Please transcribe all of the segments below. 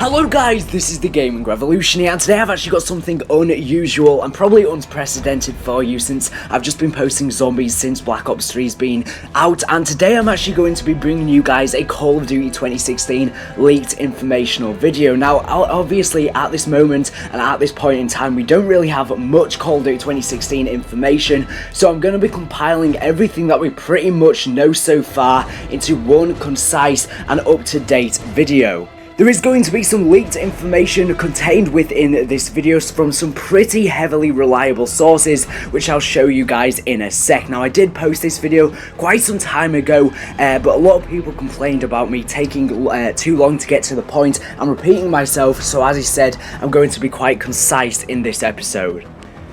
Hello guys, this is the Gaming Revolution here, and today I've actually got something unusual and probably unprecedented for you since I've just been posting zombies since Black Ops 3's been out, and today I'm actually going to be bringing you guys a Call of Duty 2016 leaked informational video. Now, obviously at this moment and at this point in time, we don't really have much Call of Duty 2016 information, so I'm going to be compiling everything that we pretty much know so far into one concise and up-to-date video. There is going to be some leaked information contained within this video from some pretty heavily reliable sources, which I'll show you guys in a sec. Now, I did post this video quite some time ago, but a lot of people complained about me taking too long to get to the point and repeating myself, so as I said, I'm going to be quite concise in this episode.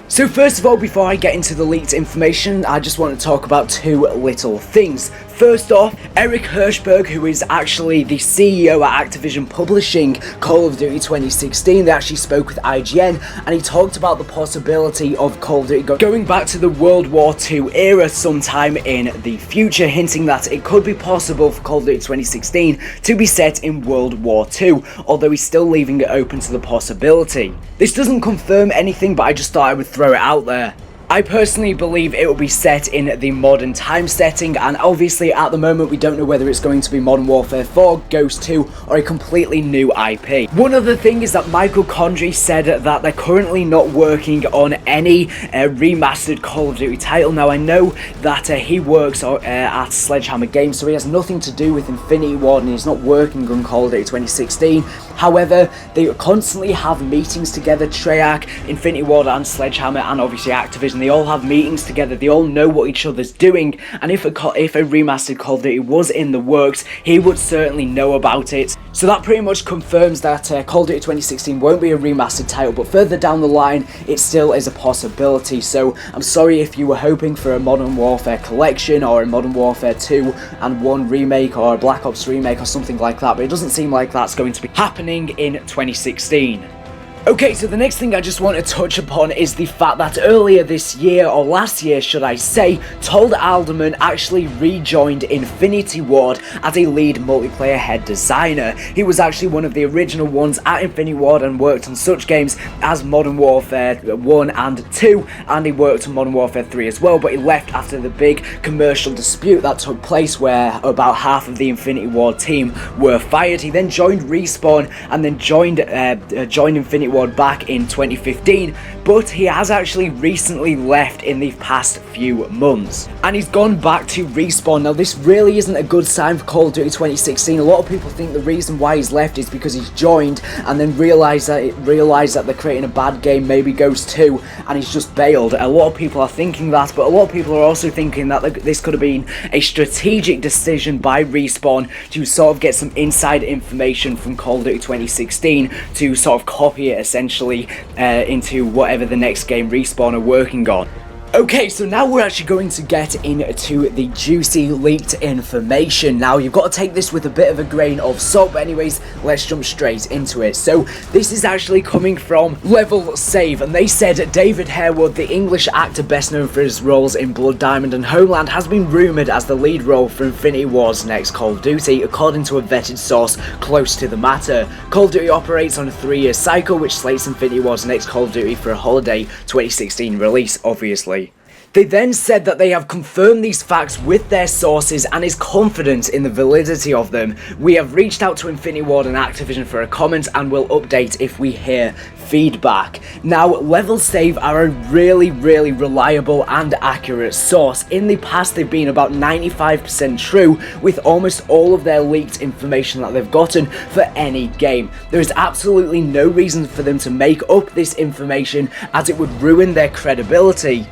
So first of all, before I get into the leaked information, I just want to talk about two little things. First off, Eric Hirschberg, who is actually the CEO at Activision publishing Call of Duty 2016, they actually spoke with IGN, and he talked about the possibility of Call of Duty going back to the World War II era sometime in the future, hinting that it could be possible for Call of Duty 2016 to be set in World War II, although he's still leaving it open to the possibility. This doesn't confirm anything, but I just thought I would throw it out there. I personally believe it will be set in the modern time setting, and obviously at the moment we don't know whether it's going to be Modern Warfare 4, Ghost 2, or a completely new IP. One other thing is that Michael Condrey said that they're currently not working on any remastered Call of Duty title. Now, I know that he works at Sledgehammer Games, so he has nothing to do with Infinity Ward, and he's not working on Call of Duty 2016. However, they constantly have meetings together, Treyarch, Infinity Ward and Sledgehammer, and obviously Activision. They all have meetings together, they all know what each other's doing, and if a remastered Call of Duty was in the works, he would certainly know about it. So that pretty much confirms that Call of Duty 2016 won't be a remastered title, but further down the line, it still is a possibility. So I'm sorry if you were hoping for a Modern Warfare collection, or a Modern Warfare 2 and 1 remake, or a Black Ops remake, or something like that, but it doesn't seem like that's going to be happening in 2016. Okay, so the next thing I just want to touch upon is the fact that earlier this year, or last year should I say, Todd Alderman actually rejoined Infinity Ward as a lead multiplayer head designer. He was actually one of the original ones at Infinity Ward and worked on such games as Modern Warfare 1 and 2, and he worked on Modern Warfare 3 as well, but he left after the big commercial dispute that took place where about half of the Infinity Ward team were fired. He then joined Respawn and then joined Infinity Ward back in 2015, but he has actually recently left in the past few months, and he's gone back to Respawn. Now, this really isn't a good sign for Call of Duty 2016. A lot of people think the reason why he's left is because he's joined and then realised that they're creating a bad game, maybe Ghost 2, and he's just bailed. A lot of people are thinking that, but a lot of people are also thinking that this could have been a strategic decision by Respawn to sort of get some inside information from Call of Duty 2016 to sort of copy it essentially into whatever the next game Respawn are working on. Okay, so now we're actually going to get into the juicy leaked information. Now, you've got to take this with a bit of a grain of salt, but anyways, let's jump straight into it. So, this is actually coming from Level Save, and they said David Harewood, the English actor best known for his roles in Blood Diamond and Homeland, has been rumoured as the lead role for Infinity Ward's next Call of Duty, according to a vetted source close to the matter. Call of Duty operates on a 3-year cycle, which slates Infinity Ward's next Call of Duty for a holiday 2016 release, obviously. They then said that they have confirmed these facts with their sources and is confident in the validity of them. We have reached out to Infinity Ward and Activision for a comment and will update if we hear feedback. Now, Level Save are a really reliable and accurate source. In the past, they've been about 95% true with almost all of their leaked information that they've gotten for any game. There is absolutely no reason for them to make up this information, as it would ruin their credibility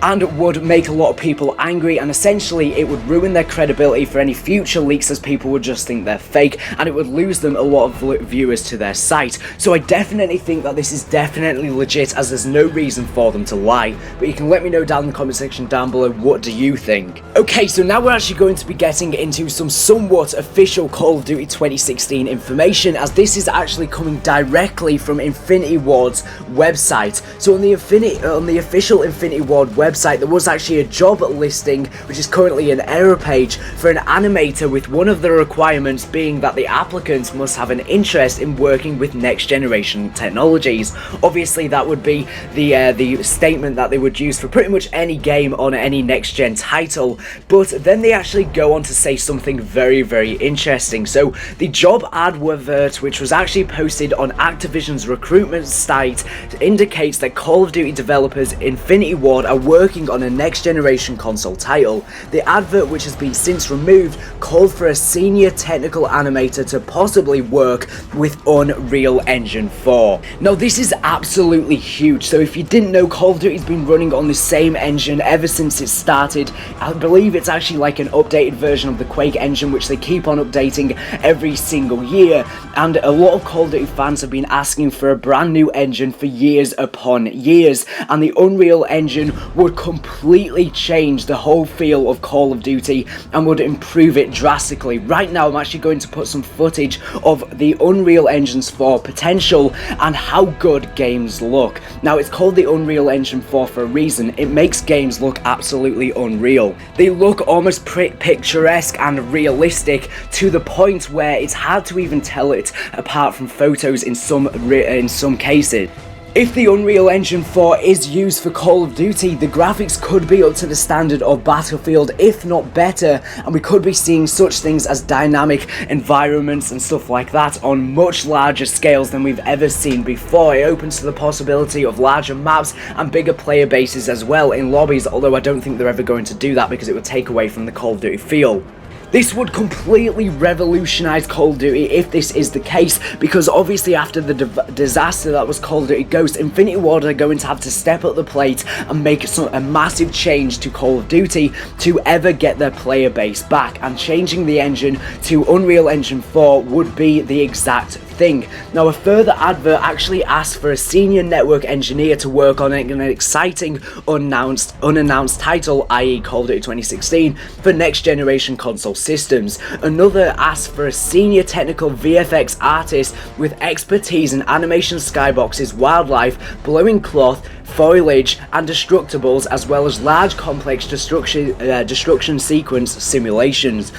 and would make a lot of people angry, and essentially it would ruin their credibility for any future leaks, as people would just think they're fake, and it would lose them a lot of viewers to their site. So I definitely think that this is definitely legit, as there's no reason for them to lie, but you can let me know down in the comment section down below, what do you think? Okay, so now we're actually going to be getting into some somewhat official Call of Duty 2016 information, as this is actually coming directly from Infinity Ward's website. So on the official Infinity Ward website, website, there was actually a job listing, which is currently an error page, for an animator, with one of the requirements being that the applicants must have an interest in working with next generation technologies. Obviously that would be the statement that they would use for pretty much any game on any next gen title, but then they actually go on to say something very interesting. So the job advert, which was actually posted on Activision's recruitment site, indicates that Call of Duty developers Infinity Ward are working on a next generation console title. The advert, which has been since removed, called for a senior technical animator to possibly work with Unreal Engine 4. Now this is absolutely huge. So if you didn't know, Call of Duty's been running on the same engine ever since it started. I believe it's actually like an updated version of the Quake engine, which they keep on updating every single year, and a lot of Call of Duty fans have been asking for a brand new engine for years upon years, and the Unreal Engine would completely change the whole feel of Call of Duty and would improve it drastically. Right now I'm actually going to put some footage of the Unreal Engine's 4 potential and how good games look. Now it's called the Unreal Engine 4 for a reason. It makes games look absolutely unreal. They look almost picturesque and realistic, to the point where it's hard to even tell it apart from photos in some cases. If the Unreal Engine 4 is used for Call of Duty, the graphics could be up to the standard of Battlefield, if not better, and we could be seeing such things as dynamic environments and stuff like that on much larger scales than we've ever seen before. It opens to the possibility of larger maps and bigger player bases as well in lobbies, although I don't think they're ever going to do that because it would take away from the Call of Duty feel. This would completely revolutionize Call of Duty if this is the case, because obviously after the disaster that was Call of Duty Ghosts, Infinity Ward are going to have to step up the plate and make a massive change to Call of Duty to ever get their player base back, and changing the engine to Unreal Engine 4 would be the exact thing. Now a further advert actually asked for a senior network engineer to work on an exciting unannounced title, i.e. Call of Duty 2016, for next generation console systems. Another asked for a senior technical VFX artist with expertise in animation skyboxes, wildlife, blowing cloth, foliage and destructibles, as well as large complex destruction sequence simulations.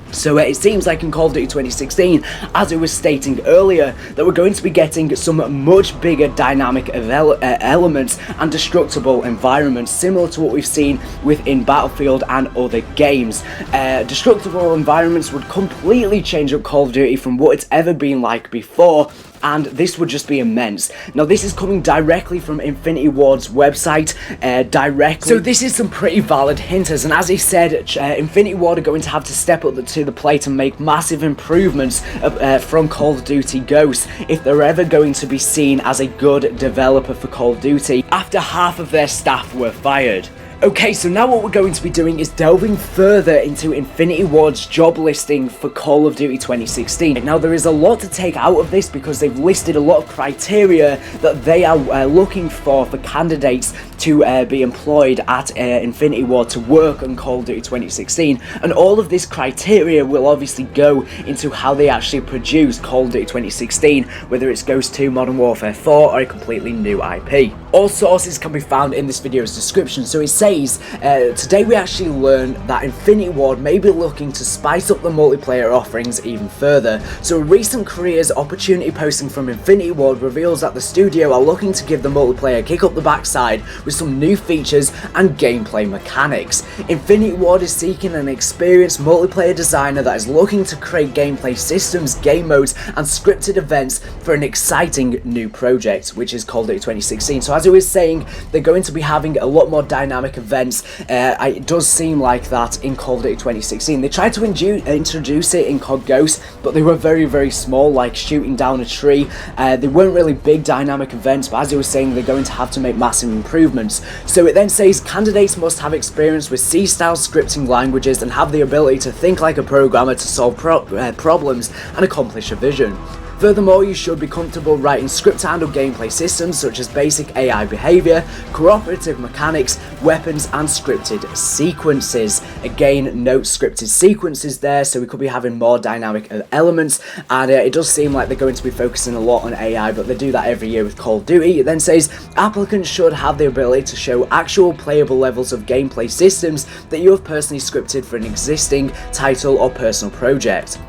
So it seems like in Call of Duty 2016, as I was stating earlier, that we're going to be getting some much bigger dynamic elements and destructible environments, similar to what we've seen within Battlefield and other games. Destructible environments would completely change up Call of Duty from what it's ever been like before, and this would just be immense. Now this is coming directly from Infinity Ward's website, directly. So this is some pretty valid hinters, and as he said, Infinity Ward are going to have to step up to the plate and make massive improvements from Call of Duty Ghosts if they're ever going to be seen as a good developer for Call of Duty after half of their staff were fired. Okay, so now what we're going to be doing is delving further into Infinity Ward's job listing for Call of Duty 2016. Now there is a lot to take out of this because they've listed a lot of criteria that they are looking for candidates to be employed at Infinity Ward to work on Call of Duty 2016, and all of this criteria will obviously go into how they actually produce Call of Duty 2016, whether it's Ghost 2, Modern Warfare 4 or a completely new IP. All sources can be found in this video's description. So it says, today we actually learned that Infinity Ward may be looking to spice up the multiplayer offerings even further. So a recent careers opportunity posting from Infinity Ward reveals that the studio are looking to give the multiplayer a kick up the backside with some new features and gameplay mechanics. Infinity Ward is seeking an experienced multiplayer designer that is looking to create gameplay systems, game modes and scripted events for an exciting new project, which is Call of Duty 2016. So as I was saying, they're going to be having a lot more dynamic events. It does seem like that in Call of Duty 2016. They tried to introduce it in COD Ghosts, but they were very small, like shooting down a tree. They weren't really big dynamic events, but as I was saying, they're going to have to make massive improvements. So it then says candidates must have experience with C-style scripting languages and have the ability to think like a programmer to solve problems and accomplish a vision. Furthermore, you should be comfortable writing script to handle gameplay systems such as basic AI behavior, cooperative mechanics, weapons, and scripted sequences. Again, note scripted sequences there, so we could be having more dynamic elements, and it does seem like they're going to be focusing a lot on AI, but they do that every year with Call of Duty. It then says applicants should have the ability to show actual playable levels of gameplay systems that you have personally scripted for an existing title or personal project.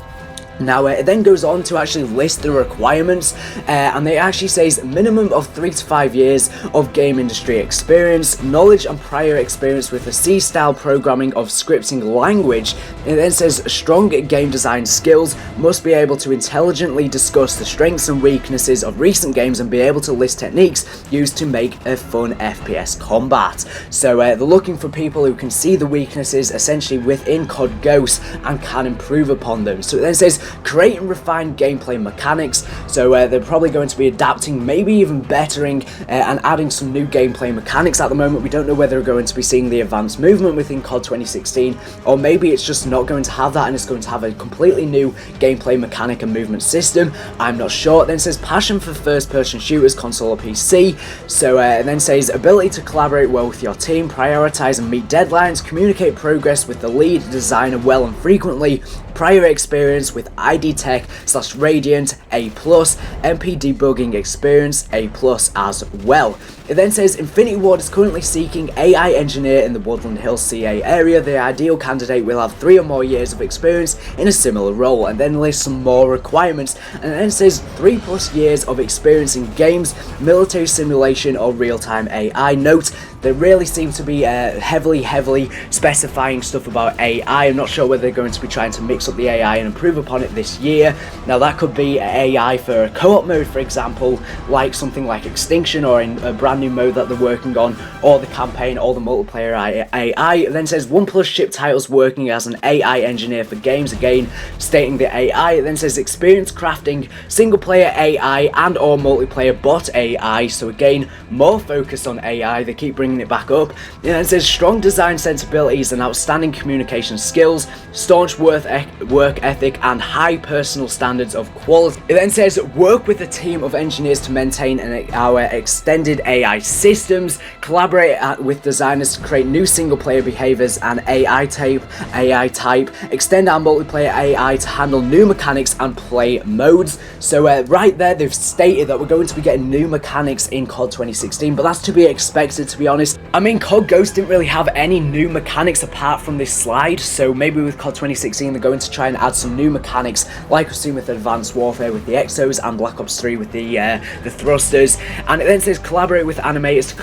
Now, it then goes on to actually list the requirements, and it actually says minimum of 3 to 5 years of game industry experience, knowledge and prior experience with the C-style programming of scripting language. It then says strong game design skills, must be able to intelligently discuss the strengths and weaknesses of recent games and be able to list techniques used to make a fun FPS combat. So they're looking for people who can see the weaknesses essentially within COD Ghosts and can improve upon them. So it then says create and refine gameplay mechanics, so they're probably going to be adapting, maybe even bettering and adding some new gameplay mechanics. At the moment we don't know whether we're going to be seeing the advanced movement within COD 2016, or maybe it's just not going to have that and it's going to have a completely new gameplay mechanic and movement system. I'm not sure. It then says passion for first person shooters, console or PC, so it then says ability to collaborate well with your team, prioritize and meet deadlines, communicate progress with the lead designer well and frequently, prior experience with ID Tech / Radiant A+, MP debugging experience A+ as well. It then says Infinity Ward is currently seeking AI engineer in the Woodland Hills CA area. The ideal candidate will have 3 or more years of experience in a similar role, and then lists some more requirements, and then says 3+ years of experience in games, military simulation or real-time AI. Note, they really seem to be heavily specifying stuff about AI. I'm not sure whether they're going to be trying to mix up the AI and improve upon it this year. Now that could be AI for a co-op mode, for example, like something like Extinction, or in a brand new mode that they're working on, or the campaign, or the multiplayer AI. It then says 1+ ship titles working as an AI engineer for games, again stating the AI. It then says experience crafting single player AI and or multiplayer bot AI, so again more focus on AI. They keep bringing it back up. It then says strong design sensibilities and outstanding communication skills, staunch work ethic and high personal standards of quality. It then says work with a team of engineers to maintain our extended AI systems, collaborate with designers to create new single player behaviors and AI type, extend our multiplayer AI to handle new mechanics and play modes. So right there they've stated that we're going to be getting new mechanics in COD 2016, but that's to be expected, to be honest. I mean, COD Ghost didn't really have any new mechanics apart from this slide, so maybe with COD 2016 they're going to try and add some new mechanics like we've seen with Advanced Warfare with the Exos and Black Ops 3 with the thrusters. And it then says collaborate with animators to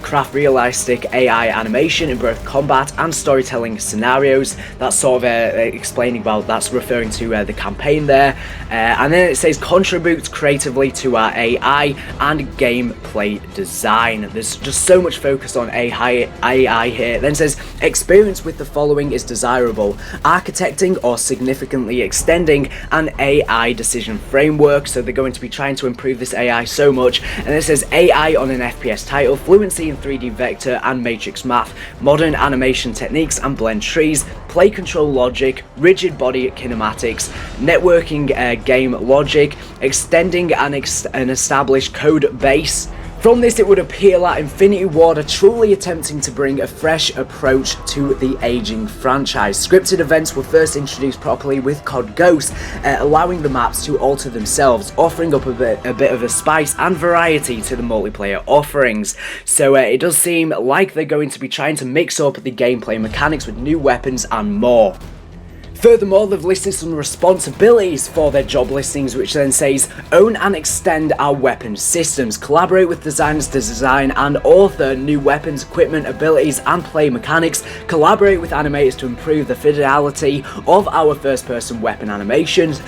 craft realistic AI animation in both combat and storytelling scenarios. That's sort of explaining, well, that's referring to the campaign there. And then it says contribute creatively to our AI and gameplay design. There's just so much focus on AI here. It then says experience with the following is desirable: architecting or significantly extending an AI decision framework. So they're going to be trying to improve this AI so much. And it says AI on an FPS title, fluency in 3D vector and matrix math, modern animation techniques and blend trees, play control logic, rigid body kinematics, networking game logic, extending an established code base. From this, it would appear that Infinity Ward are truly attempting to bring a fresh approach to the aging franchise. Scripted events were first introduced properly with COD Ghost, allowing the maps to alter themselves, offering up a bit of a spice and variety to the multiplayer offerings. So it does seem like they're going to be trying to mix up the gameplay mechanics with new weapons and more. Furthermore, they've listed some responsibilities for their job listings, which then says own and extend our weapons systems, collaborate with designers to design and author new weapons, equipment, abilities and play mechanics, collaborate with animators to improve the fidelity of our first-person weapon animations,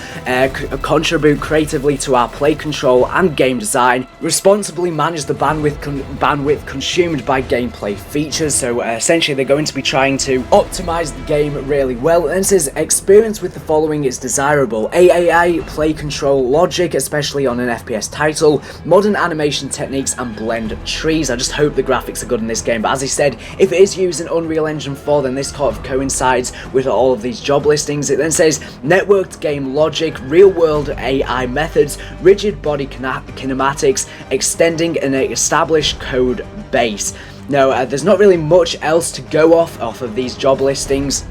contribute creatively to our play control and game design, responsibly manage the bandwidth consumed by gameplay features. So essentially they're going to be trying to optimize the game really well. And it says experience with the following is desirable: AAA, play control, logic, especially on an FPS title, modern animation techniques, and blend trees. I just hope the graphics are good in this game, but as I said, if it is using Unreal Engine 4, then this kind of coincides with all of these job listings. It then says networked game logic, real world AI methods, rigid body kinematics, extending an established code base. Now, there's not really much else to go off of these job listings,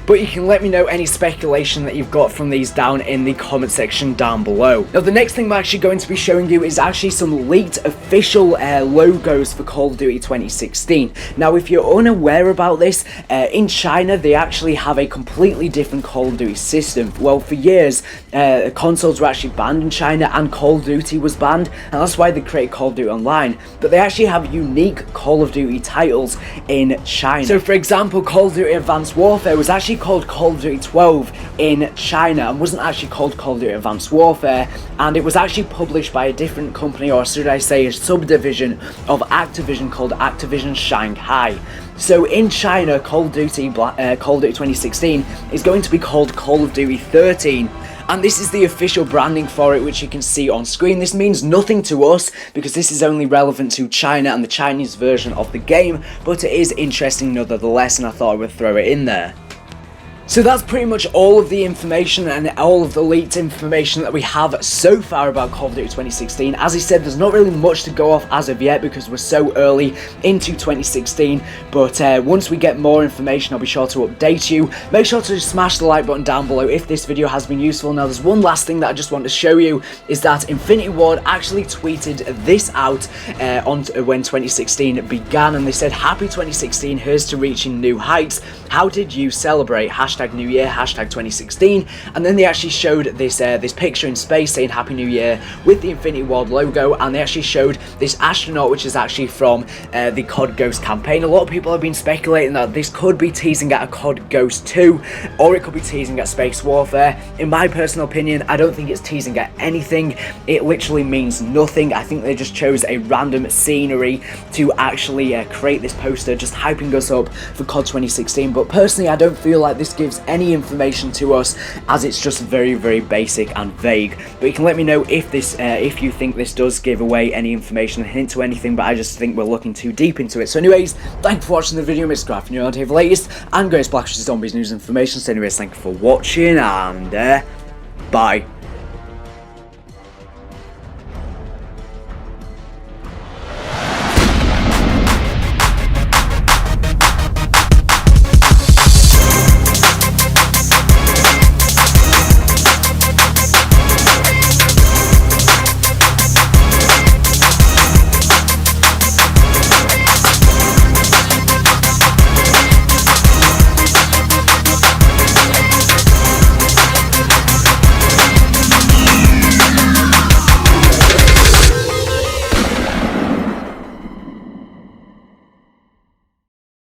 but you can let me know any speculation that you've got from these down in the comment section down below. Now, the next thing I'm actually going to be showing you is actually some leaked official logos for Call of Duty 2016. Now, if you're unaware about this, in China they actually have a completely different Call of Duty system. Well, for years, consoles were actually banned in China and Call of Duty was banned, and that's why they created Call of Duty Online. But they actually have unique Call of Duty titles in China. So, for example, Call of Duty Advanced Warfare was actually called Call of Duty 12 in China and wasn't actually called Call of Duty Advanced Warfare, and it was actually published by a different company, or should I say a subdivision of Activision called Activision Shanghai. So in China, Call of Duty 2016 is going to be called Call of Duty 13. And this is the official branding for it, which you can see on screen. This means nothing to us because this is only relevant to China and the Chinese version of the game, but it is interesting nonetheless, and I thought I would throw it in there. So that's pretty much all of the information and all of the leaked information that we have so far about Call of Duty 2016. As I said, there's not really much to go off as of yet because we're so early into 2016, but once we get more information, I'll be sure to update you. Make sure to smash the like button down below if this video has been useful. Now, there's one last thing that I just want to show you, is that Infinity Ward actually tweeted this out when 2016 began, and they said, "Happy 2016, here's to reaching new heights. How did you celebrate? Hashtag New Year, hashtag 2016, and then they actually showed this this picture in space saying Happy New Year with the Infinity Ward logo, and they actually showed this astronaut, which is actually from the COD Ghost campaign. A lot of people have been speculating that this could be teasing at a COD Ghost 2, or it could be teasing at Space Warfare. In my personal opinion, I don't think it's teasing at anything. It literally means nothing. I think they just chose a random scenery to actually create this poster, just hyping us up for COD 2016, but personally I don't feel like this gives any information to us, as it's just very, very basic and vague. But you can let me know if this if you think this does give away any information, a hint to anything, but I just think we're looking too deep into it. So anyways, thank you for watching the video. Mr. Graph, and you're on here for the latest and greatest Black Ops Zombies news and information. So anyways, thank you for watching, and bye.